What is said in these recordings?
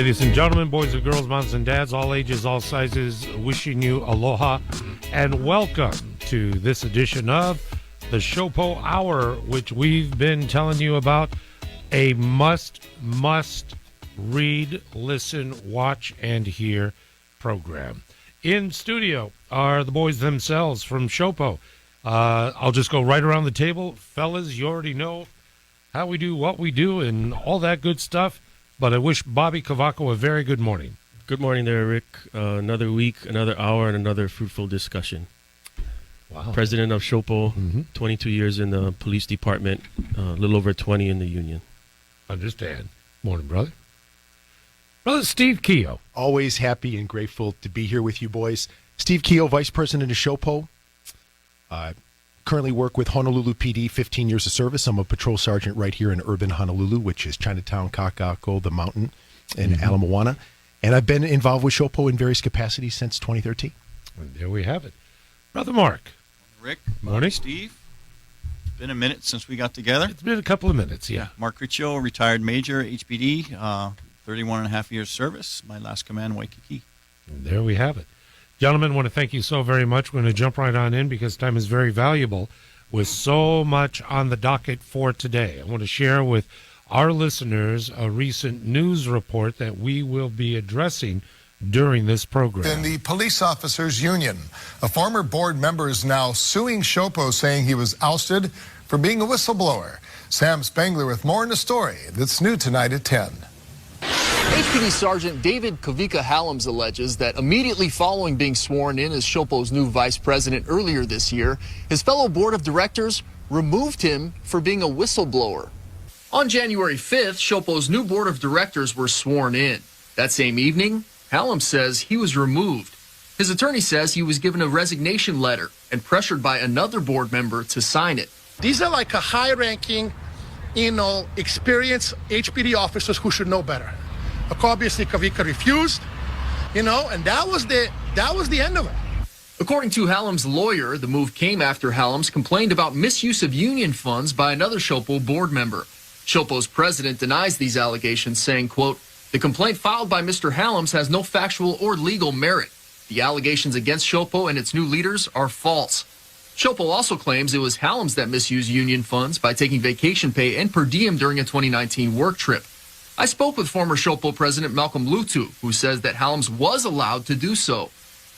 Ladies and gentlemen, boys and girls, moms and dads, all ages, all sizes, wishing you aloha and welcome to this edition of the SHOPO Hour, which we've been telling you about. A must read, listen, watch, and hear program. In studio are the boys themselves from SHOPO. I'll just go right around the table. Fellas, you already know how we do, what we do, and all that good stuff. But I wish Bobby Kawika a very good morning. Good morning there, Rick. Another week, another hour, and another fruitful discussion. Wow. President of SHOPO, 22 years in the police department, a little over 20 in the union. Understand. Morning, brother. Brother Steve Keogh. Always happy and grateful to be here with you boys. Steve Keogh, Vice President of SHOPO. Currently work with Honolulu PD, 15 years of service. I'm a patrol sergeant right here in urban Honolulu, which is Chinatown, Kaka'ako, the mountain, and Ala Moana. And I've been involved with SHOPO in various capacities since 2013. And there we have it. Brother Mark. Rick. Morning. Steve. It's been a minute since we got together. It's been a couple of minutes, yeah. Mark Riccio, retired major, HPD, 31 and a half years service. My last command, Waikiki. And there we have it. Gentlemen, I want to thank you so very much. We're going to jump right on in because time is very valuable with so much on the docket for today. I want to share with our listeners a recent news report that we will be addressing during this program. In the Police Officers Union, a former board member is now suing SHOPO, saying he was ousted for being a whistleblower. Sam Spangler with more in the story that's new tonight at 10. HPD Sergeant David Kawika Hallums alleges that immediately following being sworn in as SHOPO's new vice president earlier this year, his fellow board of directors removed him for being a whistleblower. On January 5th, SHOPO's new board of directors were sworn in. That same evening, Halluums says he was removed. His attorney says he was given a resignation letter and pressured by another board member to sign it. These are like a high-ranking, experienced HPD officers who should know better. Obviously, Kawika refused, and that was the end of it. According to Halluums' lawyer, the move came after Halluums complained about misuse of union funds by another SHOPO board member. SHOPO's president denies these allegations, saying, quote, "The complaint filed by Mr. Halluums has no factual or legal merit. The allegations against SHOPO and its new leaders are false." SHOPO also claims it was Halluums that misused union funds by taking vacation pay and per diem during a 2019 work trip. I spoke with former SHOPO President Malcolm Lutu, who says that Halluums was allowed to do so.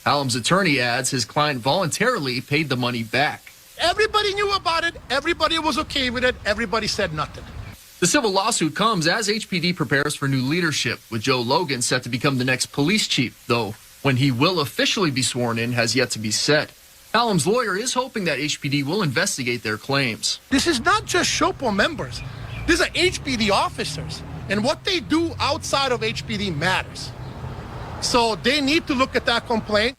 Halluums' attorney adds his client voluntarily paid the money back. Everybody knew about it. Everybody was okay with it. Everybody said nothing. The civil lawsuit comes as HPD prepares for new leadership, with Joe Logan set to become the next police chief, though when he will officially be sworn in has yet to be said. Halluums' lawyer is hoping that HPD will investigate their claims. This is not just SHOPO members. These are HPD officers. And what they do outside of HPD matters. So they need to look at that complaint.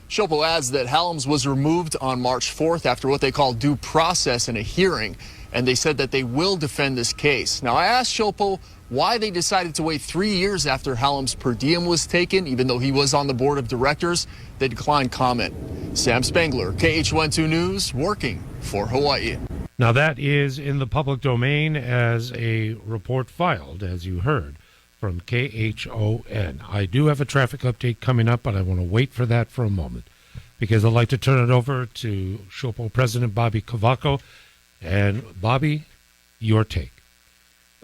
SHOPO adds that Halluums was removed on March 4th after what they call due process in a hearing, and they said that they will defend this case. Now, I asked SHOPO why they decided to wait 3 years after Halluums' per diem was taken, even though he was on the board of directors. They declined comment. Sam Spangler, KH12 News, working for Hawaii. Now, that is in the public domain as a report filed, as you heard, from KHON. I do have a traffic update coming up, but I want to wait for that for a moment because I'd like to turn it over to SHOPO President Bobby Kawika. And, Bobby, your take.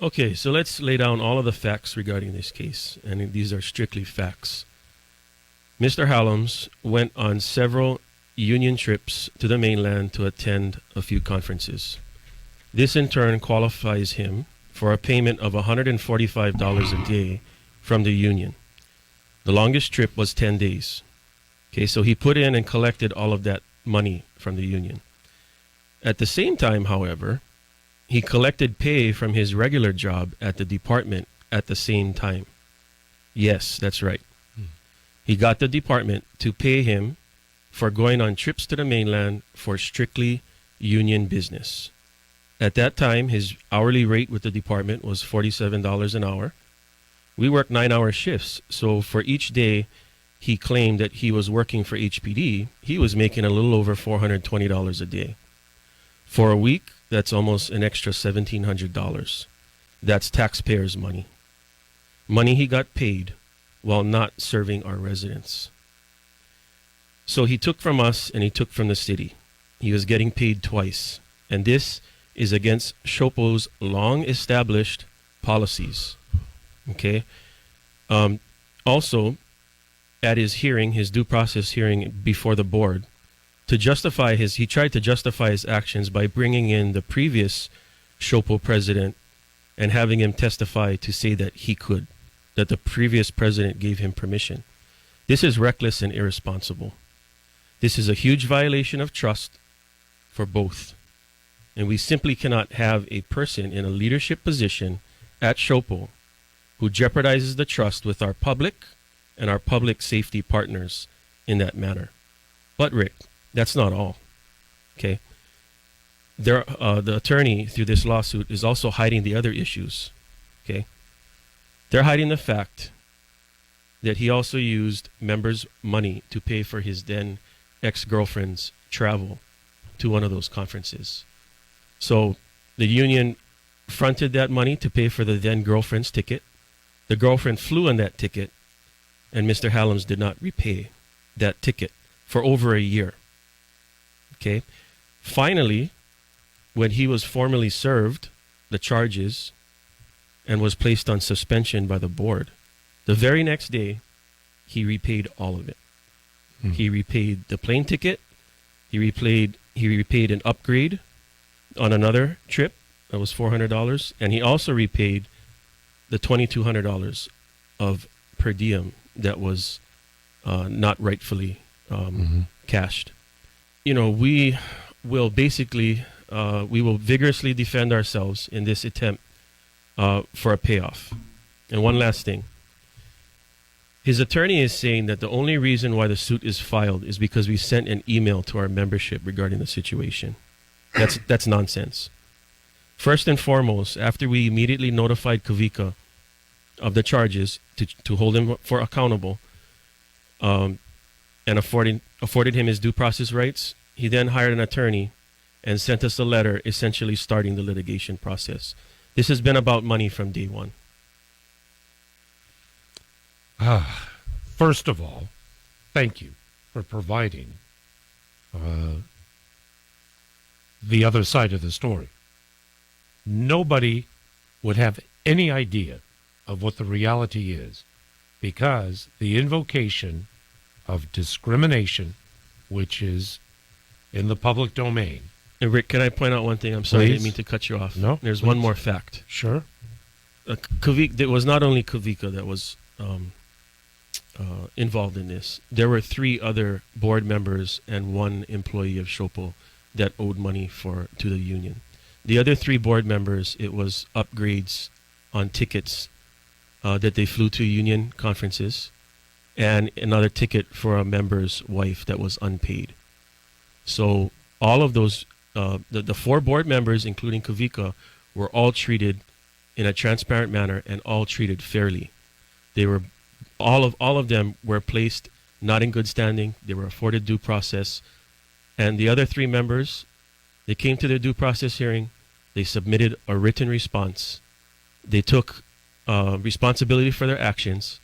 Okay, so let's lay down all of the facts regarding this case, and these are strictly facts. Mr. Halluums went on several union trips to the mainland to attend a few conferences. This in turn qualifies him for a payment of $145 a day from the union. The longest trip was 10 days. Okay, so he put in and collected all of that money from the union. At the same time, however, he collected pay from his regular job at the department at the same time. Yes, that's right. He got the department to pay him for going on trips to the mainland for strictly union business. At that time, his hourly rate with the department was $47 an hour. We worked 9-hour shifts, so for each day he claimed that he was working for HPD, he was making a little over $420 a day. For a week, that's almost an extra $1,700. That's taxpayers' money. money he got paid while not serving our residents. So he took from us and he took from the city. He was getting paid twice. And this is against SHOPO's long-established policies. Okay? Also, at his hearing, his due process hearing before the board, he tried to justify his actions by bringing in the previous SHOPO president and having him testify to say that that the previous president gave him permission. This is reckless and irresponsible. This is a huge violation of trust for both. And we simply cannot have a person in a leadership position at SHOPO who jeopardizes the trust with our public and our public safety partners in that manner. But Rick, that's not all. Okay? The attorney through this lawsuit is also hiding the other issues. Okay? They're hiding the fact that he also used members' money to pay for his then ex-girlfriend's travel to one of those conferences. So the union fronted that money to pay for the then girlfriend's ticket. The girlfriend flew on that ticket, and Mr. Halluums did not repay that ticket for over a year. Okay? Finally, when he was formally served the charges and was placed on suspension by the board, the very next day, he repaid all of it. He repaid the plane ticket. He repaid an upgrade on another trip that was $400, and he also repaid the $2,200 of per diem that was not rightfully cashed. You know, we will vigorously defend ourselves in this attempt for a payoff. And one last thing. His attorney is saying that the only reason why the suit is filed is because we sent an email to our membership regarding the situation. That's nonsense. First and foremost, after we immediately notified Kawika of the charges to hold him for accountable and afforded him his due process rights, he then hired an attorney and sent us a letter essentially starting the litigation process. This has been about money from day one. First of all, thank you for providing the other side of the story. Nobody would have any idea of what the reality is because the invocation of discrimination, which is in the public domain. And Rick, can I point out one thing? I'm sorry, I didn't Please. mean to cut you off. No, There's please. one more fact. Sure. It was not only Kawika that was involved in this. There were 3 other board members and 1 employee of SHOPO that owed money to the union. The other 3 board members, it was upgrades on tickets that they flew to union conferences, and another ticket for a member's wife that was unpaid. So all of those, the 4 board members, including Kawika, were all treated in a transparent manner and all treated fairly. They were all of them were placed not in good standing. They were afforded due process, and the other 3 members, they came to their due process hearing. They submitted a written response. They took responsibility for their actions,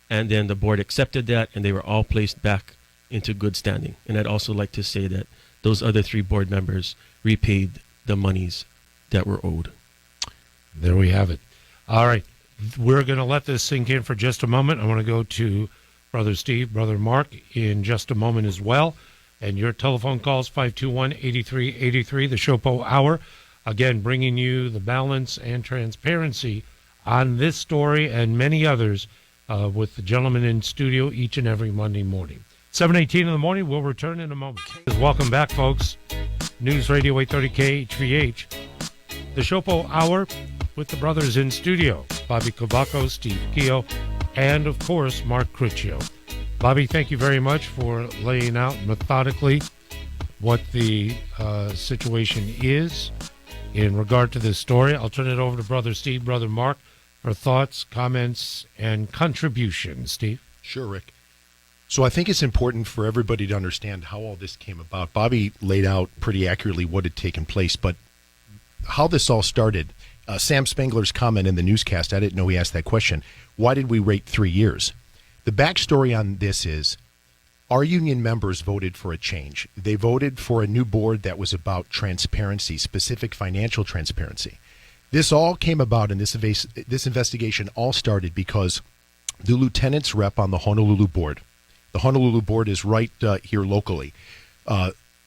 and then the board accepted that, and they were all placed back into good standing. And I'd also like to say that those other 3 board members repaid the monies that were owed. There we have it. All right. We're going to let this sink in for just a moment. I want to go to Brother Steve, Brother Mark in just a moment as well. And your telephone calls, 521-8383, the SHOPO Hour. Again, bringing you the balance and transparency on this story and many others with the gentleman in studio each and every Monday morning. 7:18 in the morning. We'll return in a moment. Welcome back, folks. News Radio 830 KHVH. The SHOPO Hour with the brothers in studio, Bobby Cavaco, Steve Keogh, and, of course, Mark Cruccio. Bobby, thank you very much for laying out methodically what the situation is in regard to this story. I'll turn it over to Brother Steve, Brother Mark, for thoughts, comments, and contributions. Steve? Sure, Rick. So I think it's important for everybody to understand how all this came about. Bobby laid out pretty accurately what had taken place, but how this all started Sam Spangler's comment in the newscast, I didn't know he asked that question. Why did we rate 3 years? The backstory on this is our union members voted for a change. They voted for a new board that was about transparency, specific financial transparency. This all came about, and this investigation all started because the lieutenant's rep on the Honolulu board, the Honolulu board is right here locally.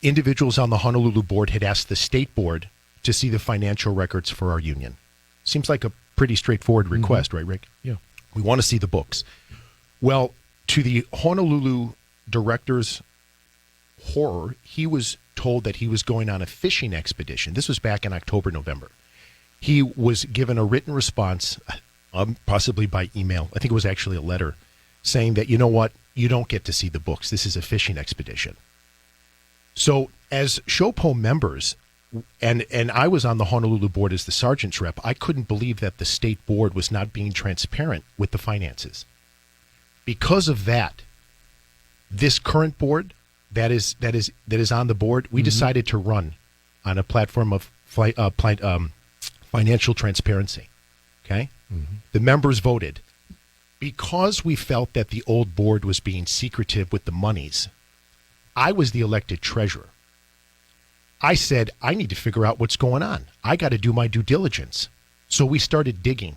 Individuals on the Honolulu board had asked the state board to see the financial records for our union. Seems like a pretty straightforward request, right, Rick? Yeah. We want to see the books. Well, to the Honolulu director's horror, he was told that he was going on a fishing expedition. This was back in October, November. He was given a written response, possibly by email. I think it was actually a letter, saying that, you know what, you don't get to see the books. This is a fishing expedition. So as SHOPO members, and I was on the Honolulu board as the sergeant's rep, I couldn't believe that the state board was not being transparent with the finances. Because of that, this current board that is on the board, we decided to run on a platform of financial transparency. Okay? The members voted. Because we felt that the old board was being secretive with the monies, I was the elected treasurer. I said, I need to figure out what's going on. I got to do my due diligence. So we started digging.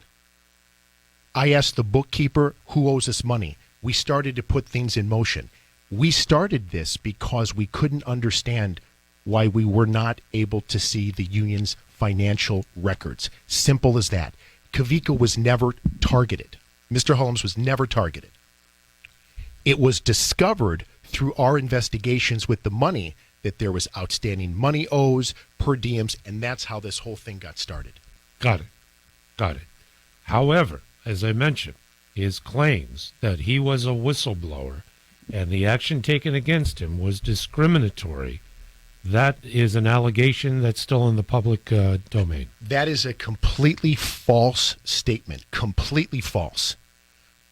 I asked the bookkeeper who owes us money. We started to put things in motion. We started this because we couldn't understand why we were not able to see the union's financial records. Simple as that. Kawika was never targeted. Mr. Halluums was never targeted. It was discovered through our investigations with the money that there was outstanding money owes, per diems, and that's how this whole thing got started. Got it. However, as I mentioned, his claims that he was a whistleblower and the action taken against him was discriminatory, that is an allegation that's still in the public domain. That is a completely false statement, completely false.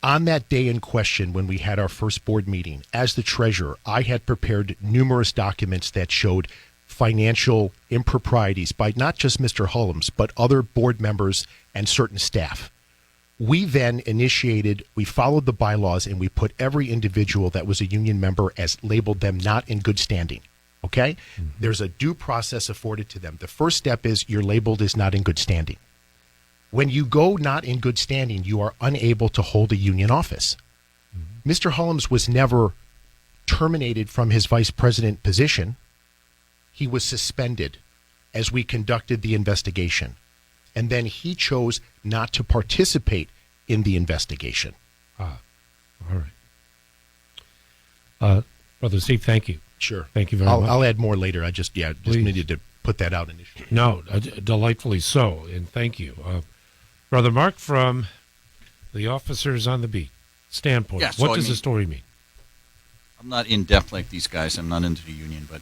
On that day in question, when we had our first board meeting, as the treasurer, I had prepared numerous documents that showed financial improprieties by not just Mr. Halluums, but other board members and certain staff. We then we followed the bylaws, and we put every individual that was a union member as labeled them not in good standing. Okay? There's a due process afforded to them. The first step is you're labeled as not in good standing. When you go not in good standing, you are unable to hold a union office. Mr. Halluums was never terminated from his vice president position. He was suspended as we conducted the investigation. And then he chose not to participate in the investigation. All right. Brother Steve, thank you. Sure. Thank you very much. I'll add more later. I just needed to put that out initially. No, delightfully so, and thank you. Brother Mark, from the officers on the beat standpoint, what does the story mean? I'm not in depth like these guys. I'm not into the union, but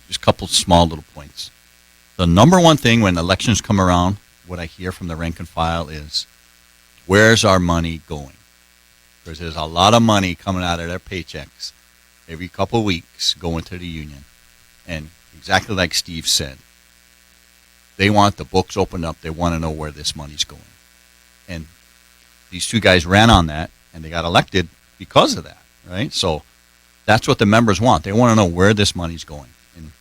just a couple small little points. The number one thing when elections come around, what I hear from the rank and file is, where's our money going? Because there's a lot of money coming out of their paychecks every couple of weeks going to the union. And exactly like Steve said, they want the books opened up. They want to know where this money's going. And these two guys ran on that, and they got elected because of that, right? So that's what the members want. They want to know where this money's going. And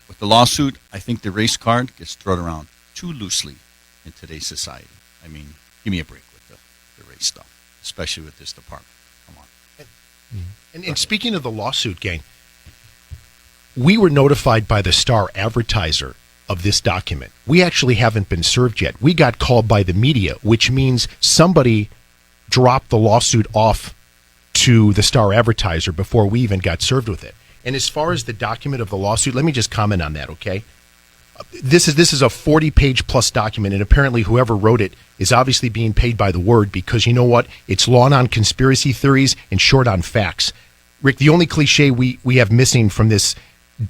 with the lawsuit, I think the race card gets thrown around too loosely in today's society. I mean, give me a break with the race stuff, especially with this department. Come on. And speaking of the lawsuit, gang, we were notified by the Star Advertiser of this document. We actually haven't been served yet. We got called by the media, which means somebody dropped the lawsuit off to the Star Advertiser before we even got served with it. And as far as the document of the lawsuit, let me just comment on that, okay? This is a 40-page plus document, and apparently whoever wrote it is obviously being paid by the word, because you know what? It's long on conspiracy theories and short on facts. Rick, the only cliche we have missing from this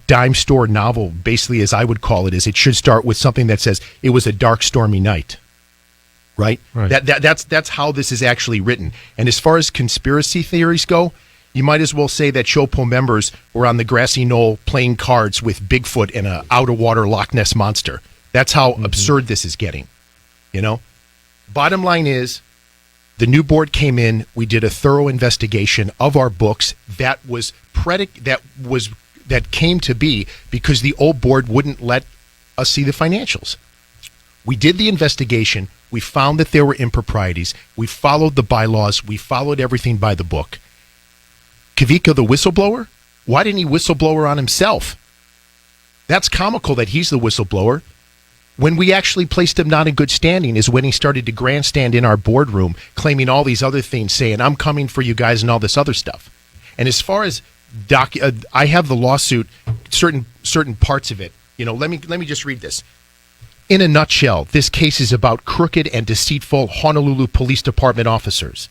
dime store novel, basically as I would call it, is it should start with something that says, it was a dark, stormy night. Right? That's how this is actually written. And as far as conspiracy theories go, you might as well say that SHOPO members were on the grassy knoll playing cards with Bigfoot and a out-of-water Loch Ness monster. That's how absurd this is getting, you know? Bottom line is, the new board came in, we did a thorough investigation of our books that came to be because the old board wouldn't let us see the financials. We did the investigation, we found that there were improprieties, we followed the bylaws, we followed everything by the book. Kawika, the whistleblower? Why didn't he whistleblower on himself? That's comical that he's the whistleblower. When we actually placed him not in good standing is when he started to grandstand in our boardroom, claiming all these other things, saying, I'm coming for you guys and all this other stuff. And as far as I have the lawsuit, certain parts of it. You know, let me just read this. In a nutshell, this case is about crooked and deceitful Honolulu Police Department officers.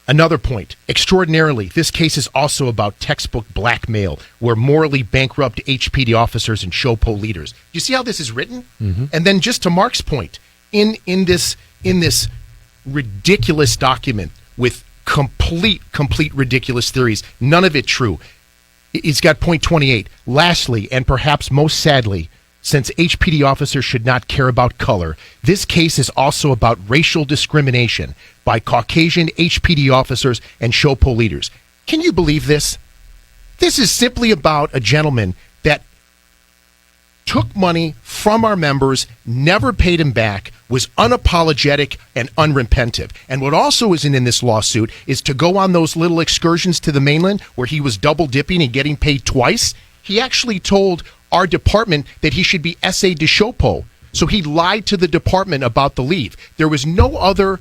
Another point, extraordinarily, this case is also about textbook blackmail, where morally bankrupt HPD officers and SHOPO leaders. You see how this is written? Mm-hmm. And then just to Mark's point, in this ridiculous document with complete ridiculous theories, none of it true. It's got point 28. Lastly, and perhaps most sadly, since HPD officers should not care about color, this case is also about racial discrimination by Caucasian HPD officers and SHOPO leaders. Can you believe this? This is simply about a gentleman that took money from our members, never paid him back, was unapologetic and unrepentant. And what also isn't in this lawsuit is to go on those little excursions to the mainland where he was double dipping and getting paid twice. He actually told our department that he should be essayed to SHOPO. So he lied to the department about the leave. There was no other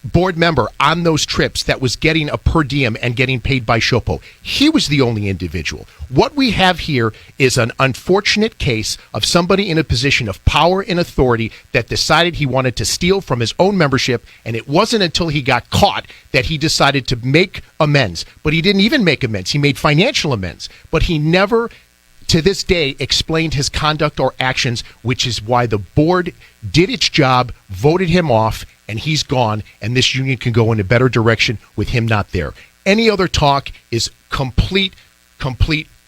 board member on those trips that was getting a per diem and getting paid by SHOPO. He was the only individual. What we have here is an unfortunate case of somebody in a position of power and authority that decided he wanted to steal from his own membership, and it wasn't until he got caught that he decided to make amends. But he didn't even make amends. He made financial amends. But he never, to this day, explained his conduct or actions, which is why the board did its job, voted him off, and he's gone, and this union can go in a better direction with him not there. Any other talk is complete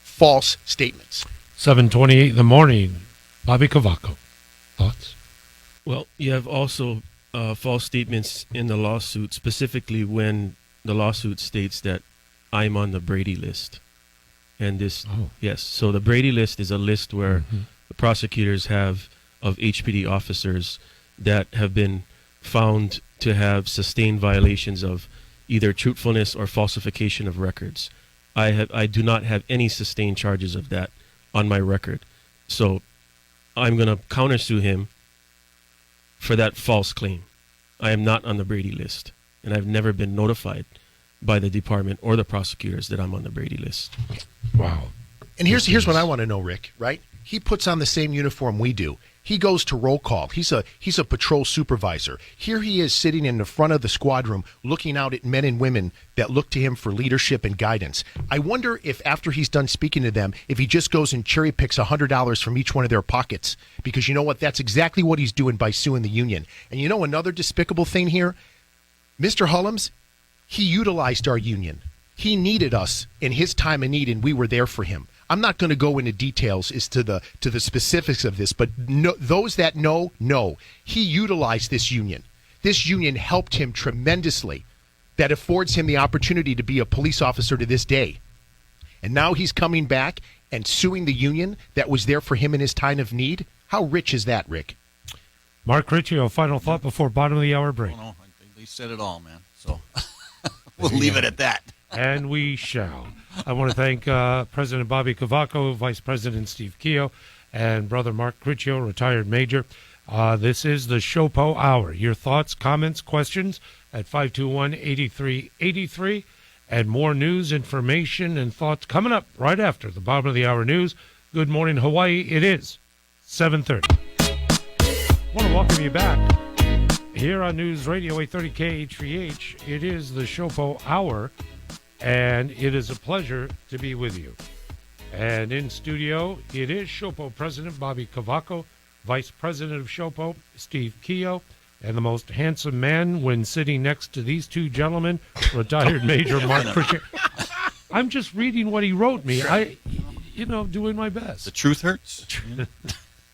false statements. 7:28 in the morning. Bobby Kawika, thoughts? Well, you have also false statements in the lawsuit, specifically when the lawsuit states that I'm on the Brady list. And this, yes, so the Brady list is a list where the prosecutors have of HPD officers that have been found to have sustained violations of either truthfulness or falsification of records. I do not have any sustained charges of that on my record. So I'm going to countersue him for that false claim. I am not on the Brady list, and I've never been notified by the department or the prosecutors that I'm on the Brady list. Wow. And here's what I want to know, Rick, right? He puts on the same uniform we do. He goes to roll call. He's a patrol supervisor. Here he is sitting in the front of the squad room looking out at men and women that look to him for leadership and guidance. I wonder if after he's done speaking to them, if he just goes and cherry picks $100 from each one of their pockets. Because you know what? That's exactly what he's doing by suing the union. And you know another despicable thing here? Mr. Halluums, he utilized our union. He needed us in his time of need, and we were there for him. I'm not going to go into details as to the specifics of this, but those that know. He utilized this union. This union helped him tremendously. That affords him the opportunity to be a police officer to this day. And now he's coming back and suing the union that was there for him in his time of need. How rich is that, Rick? Mark Riccio, final thought before bottom of the hour break. Oh, no, they said it all, man. So we'll leave it at that. And we shall. I want to thank President Bobby Kawika, Vice President Steve Keogh, and Brother Mark Riccio, retired major. This is the SHOPO Hour. Your thoughts, comments, questions at 521-8383. And more news, information, and thoughts coming up right after the bottom of the hour news. Good morning, Hawaii. It is 7:30. I want to welcome you back here on News Radio 830 KHVH. It is the SHOPO Hour. And it is a pleasure to be with you. And in studio, it is SHOPO President Bobby Kawika, Vice President of SHOPO, Steve Keogh, and the most handsome man when sitting next to these two gentlemen, retired Major Mark Pritchard. I'm just reading what he wrote me. Doing my best. The truth hurts.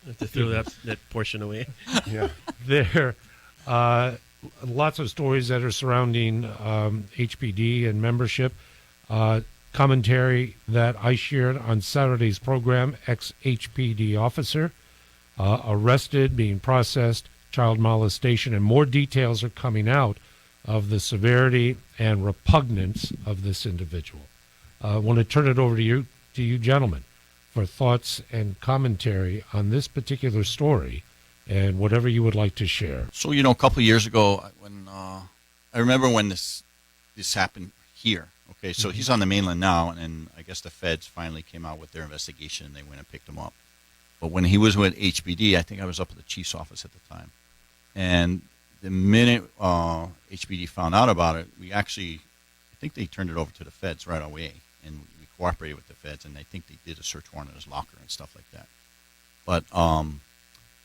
Have to throw that portion away. Yeah. There lots of stories that are surrounding HPD and membership. Commentary that I shared on Saturday's program, ex-HPD officer arrested, being processed, child molestation, and more details are coming out of the severity and repugnance of this individual. I want to turn it over to you gentlemen, for thoughts and commentary on this particular story and whatever you would like to share. So, a couple of years ago, when I remember when this happened here. Okay, so he's on the mainland now, and I guess the feds finally came out with their investigation, and they went and picked him up. But when he was with HBD, I think I was up at the chief's office at the time. And the minute HBD found out about it, I think they turned it over to the feds right away, and we cooperated with the feds, and I think they did a search warrant in his locker and stuff like that. But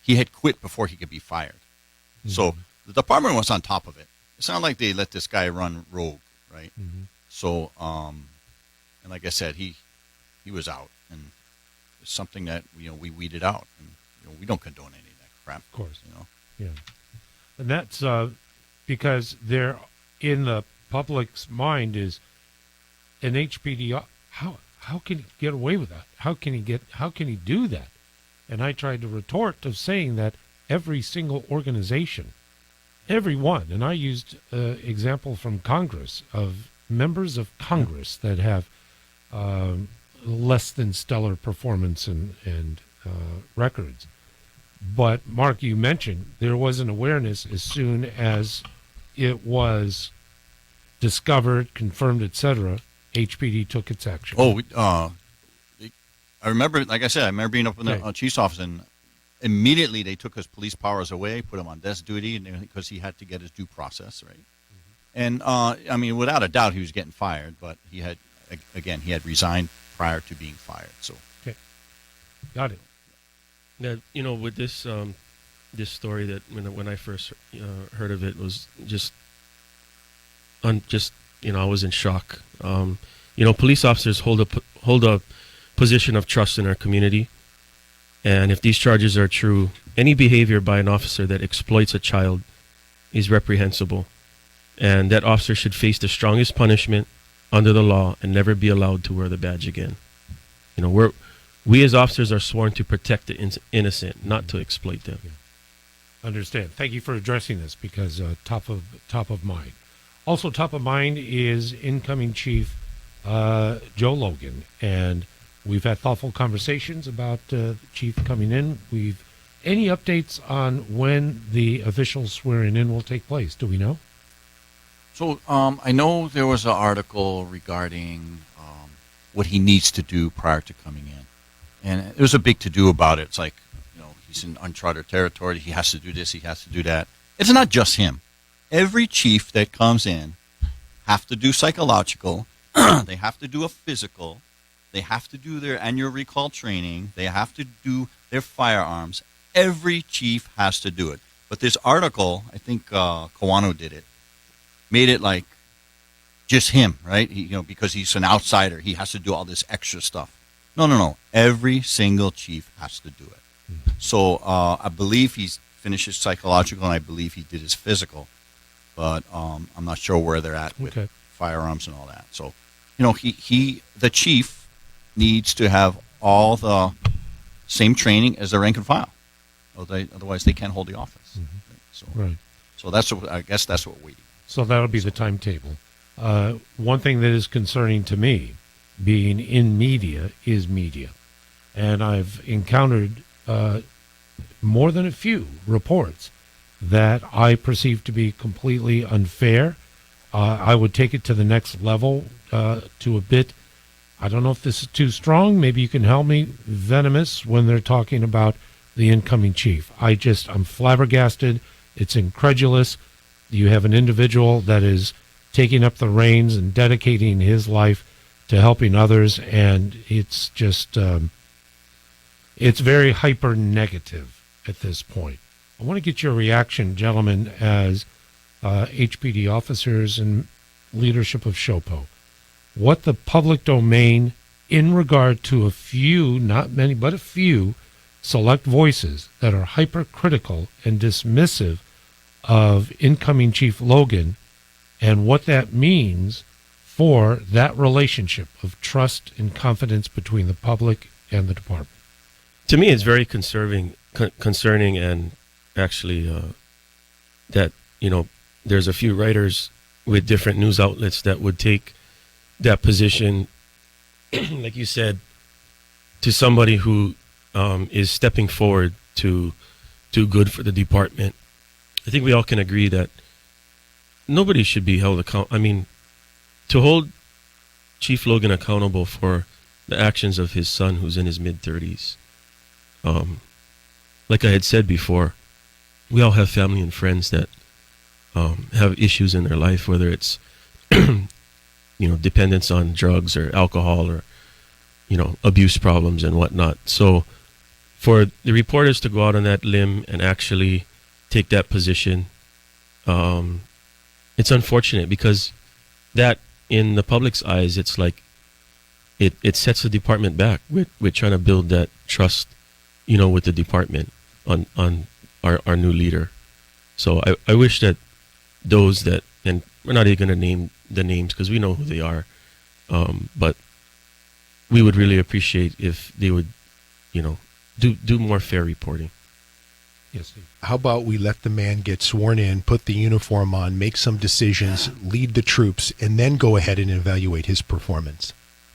he had quit before he could be fired. Mm-hmm. So the department was on top of it. It's not like they let this guy run rogue, right? Mm-hmm. So, and like I said, he was out, and it's something that we weeded out, and we don't condone any of that crap. Of course, Yeah, and that's because they're in the public's mind is an HPD. How can he get away with that? How can he do that? And I tried to retort of saying that every single organization, every one, and I used example from Congress of members of Congress that have less than stellar performance and records. But Mark, you mentioned there was an awareness as soon as it was discovered, confirmed, etc. HPD took its action. I remember, like I said, I remember being up in the chief's office, and immediately they took his police powers away, put him on desk duty, because he had to get his due process, right? Mm-hmm. And, without a doubt, he was getting fired, but he had resigned prior to being fired. So, okay, got it. Now, with this story, that when I first heard of it, was I was in shock. Police officers hold a position of trust in our community, and if these charges are true, any behavior by an officer that exploits a child is reprehensible, and that officer should face the strongest punishment under the law and never be allowed to wear the badge again. We as officers are sworn to protect the innocent, not to exploit them. Yeah. Understand. Thank you for addressing this, because top of mind. Also top of mind is incoming Chief Joe Logan, and we've had thoughtful conversations about the chief coming in. Any updates on when the official swearing in will take place? Do we know? So I know there was an article regarding what he needs to do prior to coming in. And there was a big to-do about it. It's like, he's in uncharted territory. He has to do this. He has to do that. It's not just him. Every chief that comes in have to do psychological. They have to do a physical. They have to do their annual recall training. They have to do their firearms. Every chief has to do it. But this article, I think Kawano did it, made it like just him, right? Because he's an outsider. He has to do all this extra stuff. No. Every single chief has to do it. Mm-hmm. So I believe he's finished his psychological, and I believe he did his physical. But I'm not sure where they're at with firearms and all that. So, the chief needs to have all the same training as the rank and file. Otherwise, they can't hold the office. Mm-hmm. Right. So that's I guess that's what we're waiting. So that'll be the timetable. One thing that is concerning to me, being in media, is media. And I've encountered more than a few reports that I perceive to be completely unfair. I would take it to the next level, to a bit, I don't know if this is too strong, maybe you can help me, venomous when they're talking about the incoming chief. I'm flabbergasted. It's incredulous. You have an individual that is taking up the reins and dedicating his life to helping others, and it's just it's very hyper negative at this point. I want to get your reaction, gentlemen, as HPD officers and leadership of SHOPO. what the public domain in regard to a few, not many, but a few select voices that are hypercritical and dismissive of incoming Chief Logan, and what that means for that relationship of trust and confidence between the public and the department. To me, it's very concerning, and actually that, there's a few writers with different news outlets that would take that position, like you said, to somebody who is stepping forward to do good for the department. I think we all can agree that nobody should be held accountable. I mean, to hold Chief Logan accountable for the actions of his son, who's in his mid-30s, like I had said before, we all have family and friends that have issues in their life, whether it's dependence on drugs or alcohol or abuse problems and whatnot. So for the reporters to go out on that limb and actually take that position, it's unfortunate, because that, in the public's eyes, it's like it sets the department back. We're trying to build that trust, with the department on our new leader. So I wish that those that, and we're not even going to name the names because we know who they are, but we would really appreciate if they would, do more fair reporting. Yes, Steve. How about we let the man get sworn in, put the uniform on, make some decisions, lead the troops, and then go ahead and evaluate his performance.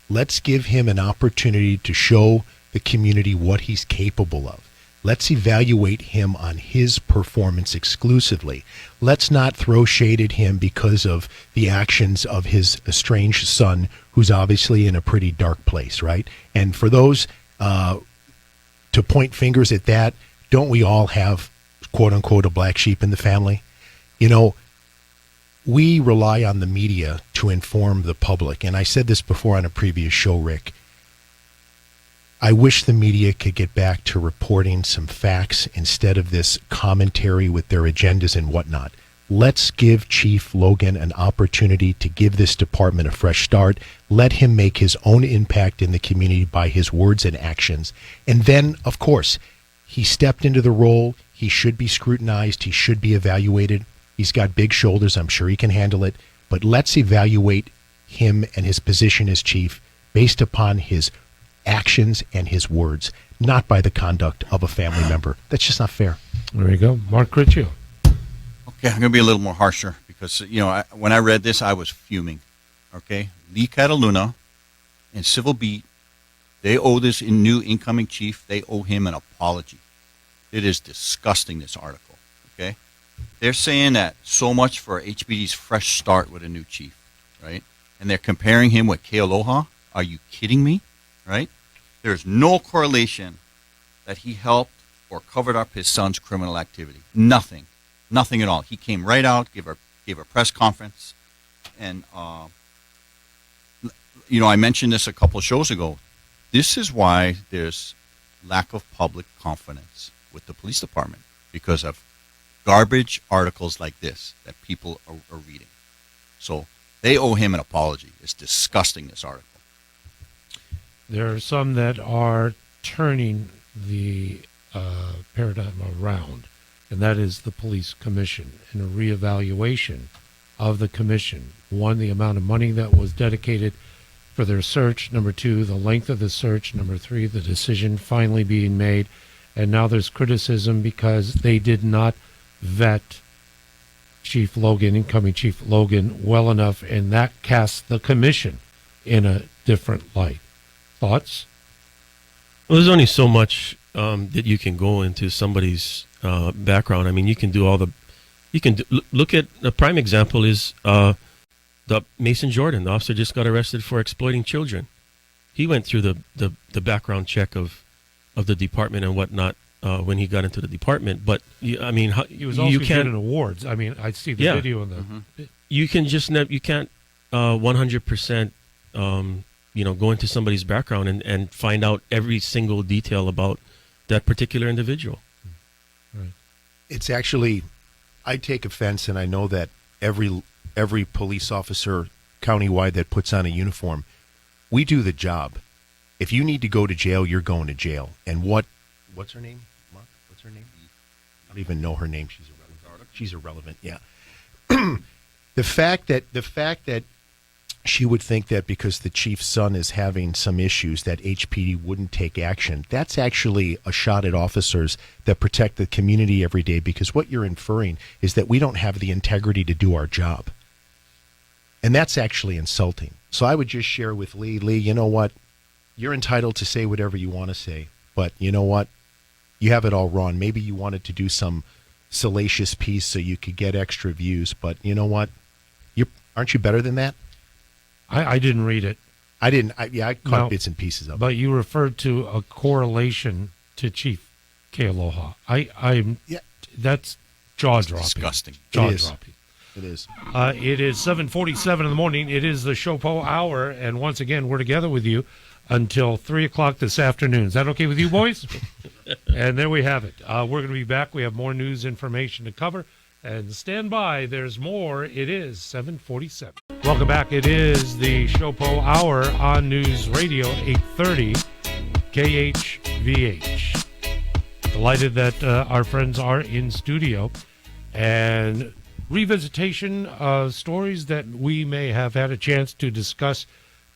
Let's give him an opportunity to show the community what he's capable of. Let's evaluate him on his performance exclusively. Let's not throw shade at him because of the actions of his estranged son, who's obviously in a pretty dark place, right? And for those to point fingers at that, don't we all have, quote unquote, a black sheep in the family? We rely on the media to inform the public. And I said this before on a previous show, Rick. I wish the media could get back to reporting some facts instead of this commentary with their agendas and whatnot. Let's give Chief Logan an opportunity to give this department a fresh start. Let him make his own impact in the community by his words and actions. And then, of course, he stepped into the role. He should be scrutinized. He should be evaluated. He's got big shoulders. I'm sure he can handle it. But let's evaluate him and his position as chief based upon his actions and his words, not by the conduct of a family member. That's just not fair. There you go. Mark Riccio. Okay, I'm going to be a little more harsher because, when I read this, I was fuming. Okay? Lee Cataluna and Civil Beat, they owe this new incoming chief, they owe him an apology. It is disgusting, this article. Okay? They're saying that so much for HBD's fresh start with a new chief, right? And they're comparing him with Kealoha. Are you kidding me? Right? There's no correlation that he helped or covered up his son's criminal activity. Nothing. Nothing at all. He came right out, gave a press conference, and I mentioned this a couple of shows ago. This is why there's lack of public confidence with the police department, because of garbage articles like this that people are reading. So they owe him an apology. It's disgusting, this article. There are some that are turning the paradigm around, and that is the police commission and a reevaluation of the commission. One, the amount of money that was dedicated for their search. Number two, the length of the search. Number three, the decision finally being made. And now there's criticism because they did not vet Chief Logan, incoming Chief Logan, well enough, and that casts the commission in a different light. Thoughts? Well, there's only so much that you can go into somebody's background. I mean, you can do look at a prime example is the Mason Jordan. The officer just got arrested for exploiting children. He went through the background check of the department and whatnot when he got into the department. But he was also getting awards. I mean, I see the video in the. Mm-hmm. You can just you can't 100%. Go into somebody's background and find out every single detail about that particular individual. Right. It's actually, I take offense, and I know that every police officer countywide that puts on a uniform. We do the job. If you need to go to jail, you're going to jail. And what's her name, Mark? What's her name? I don't even know her name. She's irrelevant. Yeah. The fact that she would think that because the chief's son is having some issues that HPD wouldn't take action, that's actually a shot at officers that protect the community every day, because what you're inferring is that we don't have the integrity to do our job. And that's actually insulting. So I would just share with Lee, you know what? You're entitled to say whatever you want to say, but you know what? You have it all wrong. Maybe you wanted to do some salacious piece so you could get extra views, but you know what? Aren't you better than that? I didn't read it. I didn't. I caught bits and pieces of it. But you referred to a correlation to Chief Kealoha. That's jaw-dropping. Disgusting. Jaw-dropping. It is. It is 7:47 in the morning. It is the SHOPO hour, and once again, we're together with you until 3 o'clock this afternoon. Is that okay with you, boys? And there we have it. We're going to be back. We have more news information to cover. And stand by. There's more. It is 7:47. Welcome back. It is the SHOPO hour on News Radio 830 KHVH. Delighted that our friends are in studio. And revisitation of stories that we may have had a chance to discuss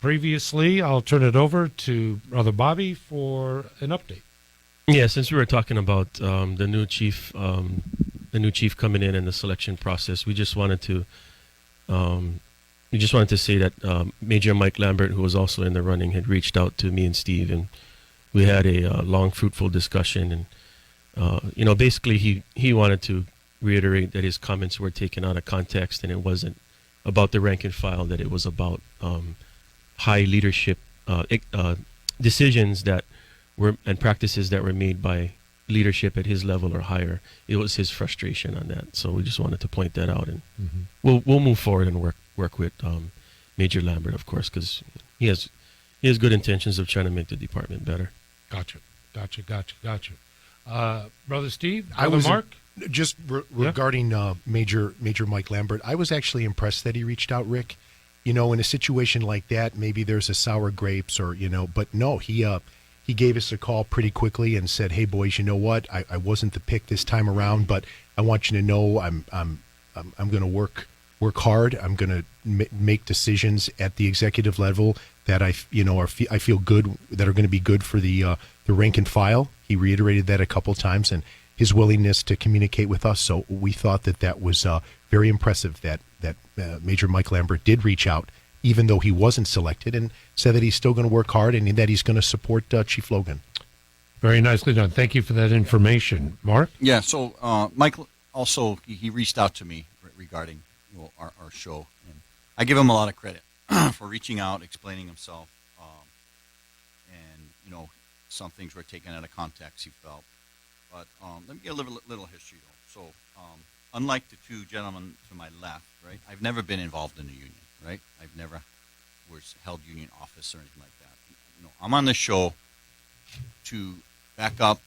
previously. I'll turn it over to Brother Bobby for an update. Yeah, since we were talking about the new chief coming in and the selection process, we just wanted to say that Major Mike Lambert, who was also in the running, had reached out to me and Steve, and we had a long, fruitful discussion. And basically, he wanted to reiterate that his comments were taken out of context, and it wasn't about the rank and file; that it was about high leadership decisions that were and practices that were made by leadership at his level or higher. It was his frustration on that, so we just wanted to point that out, and we'll move forward and work with Major Lambert, of course, because he has good intentions of trying to make the department better. Gotcha. Brother Steve, Mark? Just regarding Major Mike Lambert, I was actually impressed that he reached out, Rick. In a situation like that, maybe there's a sour grapes or, but no, he gave us a call pretty quickly and said, "Hey boys, you know what? I wasn't the pick this time around, but I want you to know I'm going to work hard. I'm going to make decisions at the executive level that I feel good, that are going to be good for the rank and file." He reiterated that a couple of times, and his willingness to communicate with us. So we thought that was very impressive that Major Mike Lambert did reach out, even though he wasn't selected, and said that he's still going to work hard and that he's going to support Chief Logan. Very nicely done. Thank you for that information. Mark? Yeah, so Mike also, he reached out to me regarding our show. And I give him a lot of credit for reaching out, explaining himself. And, some things were taken out of context, he felt. But let me get a little history, though. So unlike the two gentlemen to my left, right, I've never been involved in a union, right? I've never held union office or anything like that. I'm on this show to back up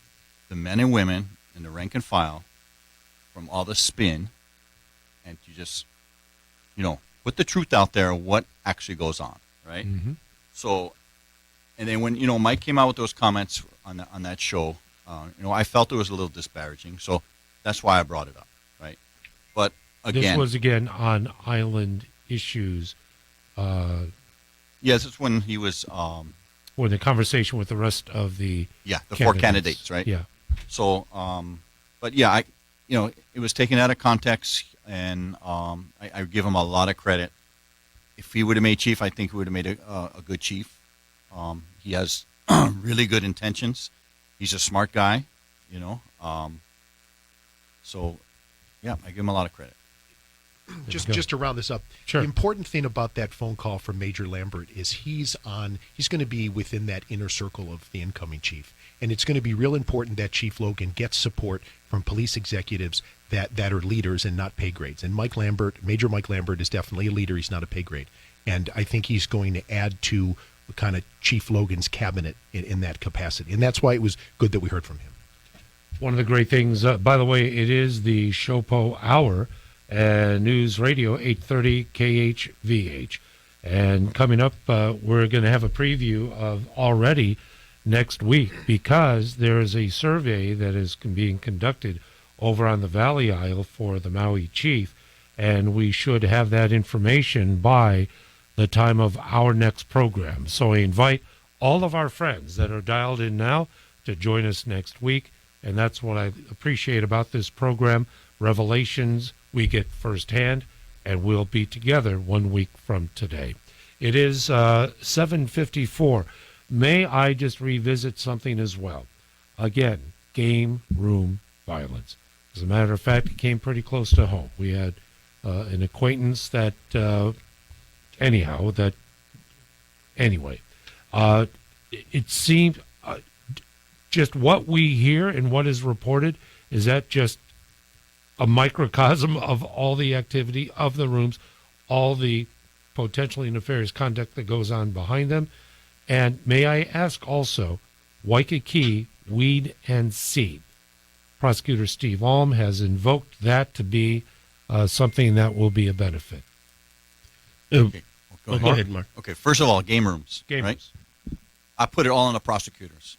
the men and women in the rank and file from all the spin and to just, put the truth out there of what actually goes on, right? Mm-hmm. So, and then when, Mike came out with those comments on that show, I felt it was a little disparaging. So that's why I brought it up, right? But again, this was again on island issues. Yes, it's when he was or the conversation with the rest of the four candidates, right? Yeah. So, but yeah, it was taken out of context, and I give him a lot of credit. If he would have made chief, I think he would have made a good chief. He has really good intentions. He's a smart guy, So, yeah, I give him a lot of credit. Just to round this up, sure. The important thing about that phone call from Major Lambert is he's going to be within that inner circle of the incoming chief. And it's going to be real important that Chief Logan gets support from police executives that are leaders and not pay grades. And Major Mike Lambert is definitely a leader. He's not a pay grade. And I think he's going to add to kind of Chief Logan's cabinet in that capacity. And that's why it was good that we heard from him. One of the great things, by the way, it is the SHOPO hour, News Radio 830 KHVH. And coming up, we're going to have a preview of already next week, because there is a survey that is being conducted over on the Valley Isle for the Maui Chief, and we should have that information by the time of our next program. So I invite all of our friends that are dialed in now to join us next week, and that's what I appreciate about this program. Revelations we get firsthand, and we'll be together 1 week from today. It is 7:54. May I just revisit something as well? Again, game room violence. As a matter of fact, it came pretty close to home. We had an acquaintance that, it seemed just what we hear and what is reported, is that just a microcosm of all the activity of the rooms, all the potentially nefarious conduct that goes on behind them. And may I ask also, Waikiki Weed and Seed. Prosecutor Steve Alm has invoked that to be something that will be a benefit. Okay. Go ahead, Mark. Okay, first of all, game rooms. Game right? rooms. I put it all on the prosecutors.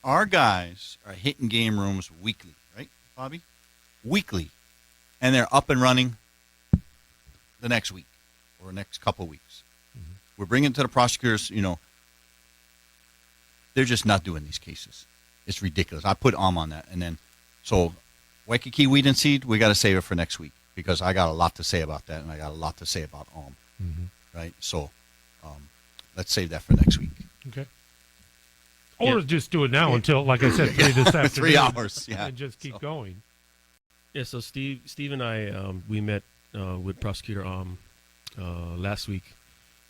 Our guys are hitting game rooms weekly, right, Bobby? Weekly. And they're up and running the next week or next couple of weeks. Mm-hmm. We're bringing it to the prosecutors, they're just not doing these cases. It's ridiculous. I put on that. And then, so Waikiki Weed and Seed, we got to save it for next week, because I got a lot to say about that, and I got a lot to say about Alm. Mm-hmm. Right? So let's save that for next week. Okay. Or just do it now until, like I said, 3 this afternoon. 3 hours, yeah. And just keep going. Yeah, so Steve and I, we met with Prosecutor Alm last week,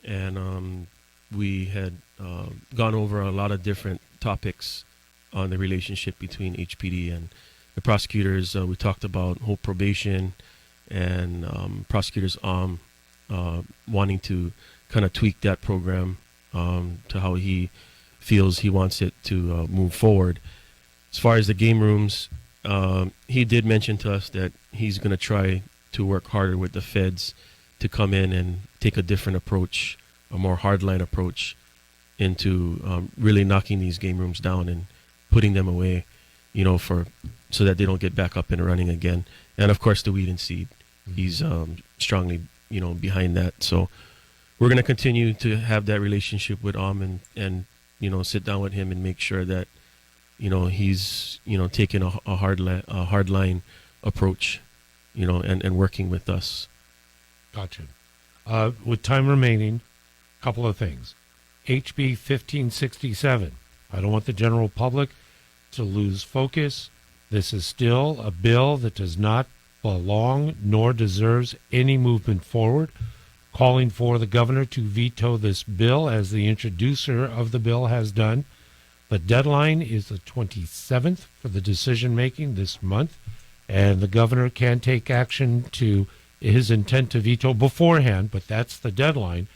and we had gone over a lot of different topics on the relationship between HPD and the prosecutors. We talked about whole probation and prosecutors wanting to kind of tweak that program to how he feels he wants it to move forward. As far as the game rooms, he did mention to us that he's going to try to work harder with the feds to come in and take a different approach, a more hardline approach into really knocking these game rooms down and putting them away, so that they don't get back up and running again. And of course, the Weed and Seed, he's strongly, behind that. So we're going to continue to have that relationship with and sit down with him and make sure that, he's, taking a hard line approach, and working with us. Gotcha. With time remaining, a couple of things. HB 1567. I don't want the general public to lose focus. This is still a bill that does not belong nor deserves any movement forward. Calling for the governor to veto this bill, as the introducer of the bill has done. The deadline is the 27th for the decision-making this month, and the governor can take action to his intent to veto beforehand, but that's the deadline.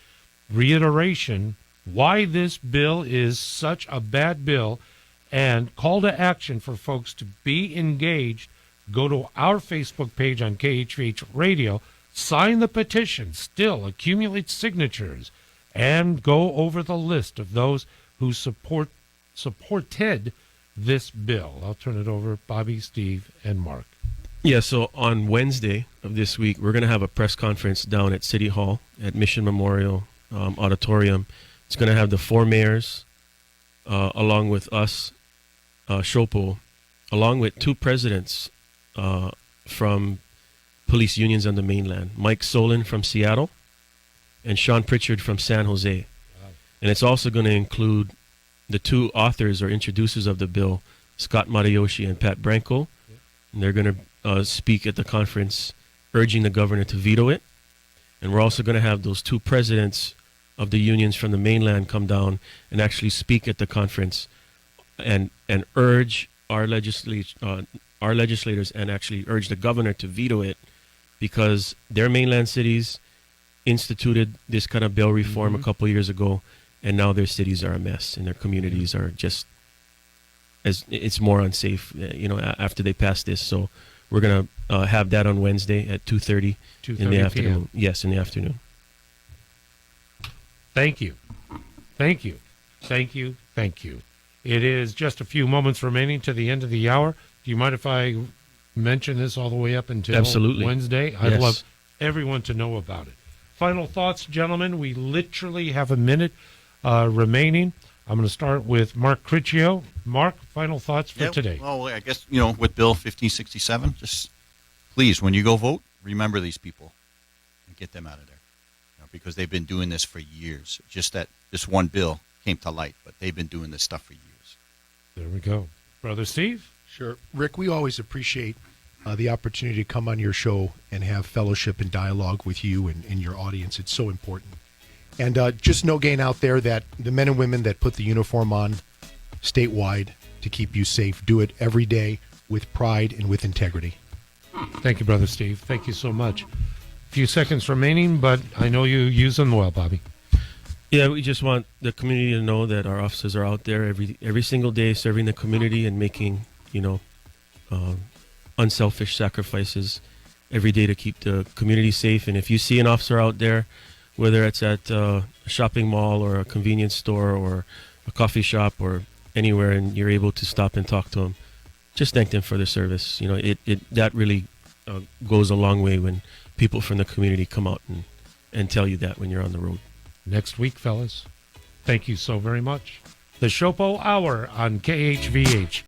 Reiteration, why this bill is such a bad bill, and call to action for folks to be engaged. Go to our Facebook page on KHVH Radio, sign the petition, still accumulate signatures, and go over the list of those who supported this bill. I'll turn it over, Bobby, Steve, and Mark. Yeah, so on Wednesday of this week, we're going to have a press conference down at City Hall at Mission Memorial Auditorium. It's going to have the 4 mayors, along with us, SHOPO, along with 2 presidents from police unions on the mainland, Mike Solon from Seattle and Sean Pritchard from San Jose. Wow. And it's also going to include the 2 authors or introducers of the bill, Scott Matayoshi and Pat Branco. Yep. And they're going to speak at the conference urging the governor to veto it. And we're also going to have those 2 presidents of the unions from the mainland come down and actually speak at the conference and urge our legislators and actually urge the governor to veto it, because their mainland cities instituted this kind of bill reform a couple years ago, and now their cities are a mess and their communities are just it's more unsafe, after they pass this. So we're going to have that on Wednesday at 2:30 in the afternoon. PM. Yes, in the afternoon. Thank you. Thank you. Thank you. Thank you. It is just a few moments remaining to the end of the hour. Do you mind if I mention this all the way up until Absolutely. Wednesday? I'd Yes. love everyone to know about it. Final thoughts, gentlemen. We literally have a minute remaining. I'm going to start with Mark Criccio. Mark, final thoughts for today. Well, I guess, with Bill 1567, just please, when you go vote, remember these people and get them out of there. Because they've been doing this for years. Just that this one bill came to light, but they've been doing this stuff for years. There we go. Brother Steve? Sure. Rick, we always appreciate the opportunity to come on your show and have fellowship and dialogue with you and your audience. It's so important. And just know, Gain, out there, that the men and women that put the uniform on statewide to keep you safe do it every day with pride and with integrity. Thank you, Brother Steve. Thank you so much. Few seconds remaining, but I know you use them well, Bobby. Yeah, we just want the community to know that our officers are out there every single day serving the community and making, unselfish sacrifices every day to keep the community safe. And if you see an officer out there, whether it's at a shopping mall or a convenience store or a coffee shop or anywhere, and you're able to stop and talk to them, just thank them for their service. That really goes a long way when people from the community come out and tell you that when you're on the road. Next week, fellas. Thank you so very much. The SHOPO Hour on KHVH.